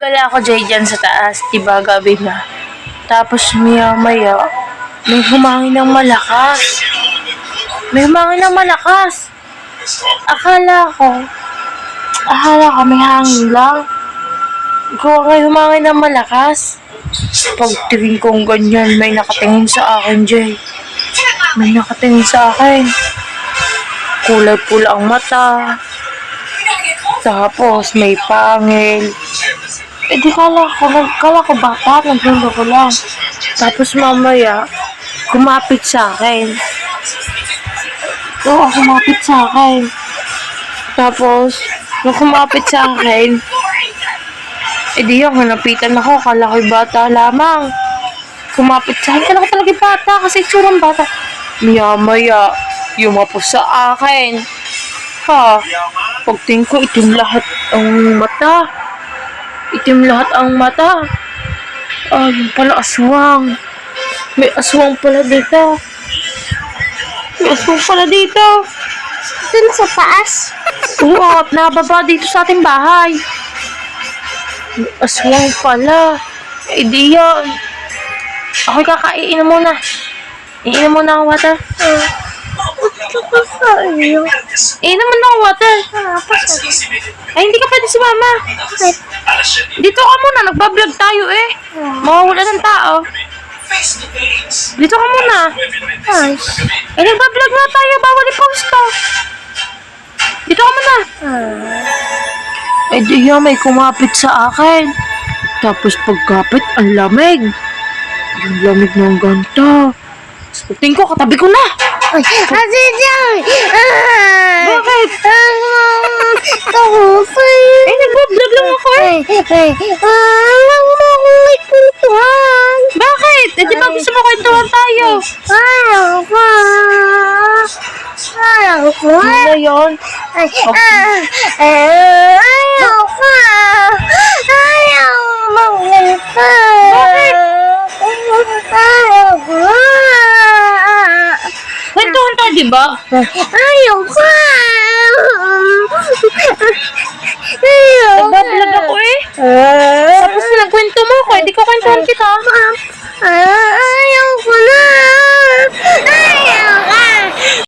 Wala ako dyan sa taas, diba gabi na. Tapos maya may humangin ng malakas. May humangin ng malakas. Akala ko may hangin lang. Kung may humangin ng malakas. Pagtingin kong ganyan, may nakatingin sa akin, Jay. May nakatingin sa akin. Kulay pula ang mata. Tapos may pangil. Di kala ko bata, nagluloko lang. Tapos mamaya, kumapit sa akin. Kumapit sa akin. Tapos, nung kumapit sa akin, di ako, napitan ako, kala ko'y bata lamang. Kumapit sa akin, kala ko talaga bata, kasi itsurang bata. Maya, yumapos sa akin. Pagtingin ko, itim lahat ang mata. Yung pala aswang. May aswang pala dito. Dun sa taas. Oo, nababa dito sa ating bahay. May aswang pala. Di yan. Ako'y kakaiinom muna. Iinom muna ang water. Iinom muna ang water. Ay, hindi ka pwede si mama. Dito ka muna, nagbablog tayo eh. Mawawala ng tao. Dito ka muna. Eh, nagbablog na tayo, bawal i-post to. Dito ka muna. Eh, di yan, may kumapit sa akin. Tapos pagkapit, ang lamig. Yung lamig ng ganito. Tingin ko, katabi ko na. Ay, Ate Joy! Bakit? Kaputay! Eh, nagbablog lang ako eh. Alam mo akong may puntuhan. Bakit? Eh, di ba gusto mo kwentuhan tayo? Ayaw ko. Ano yun? Ayaw ko. Ayaw magpunta. Bakit? Ayaw ko. Kwentuhan tayo, di ba? Ayaw ko. Nagbablog ako eh. Tapos pinagkwento mo ko, hindi ko kwentuhan kita.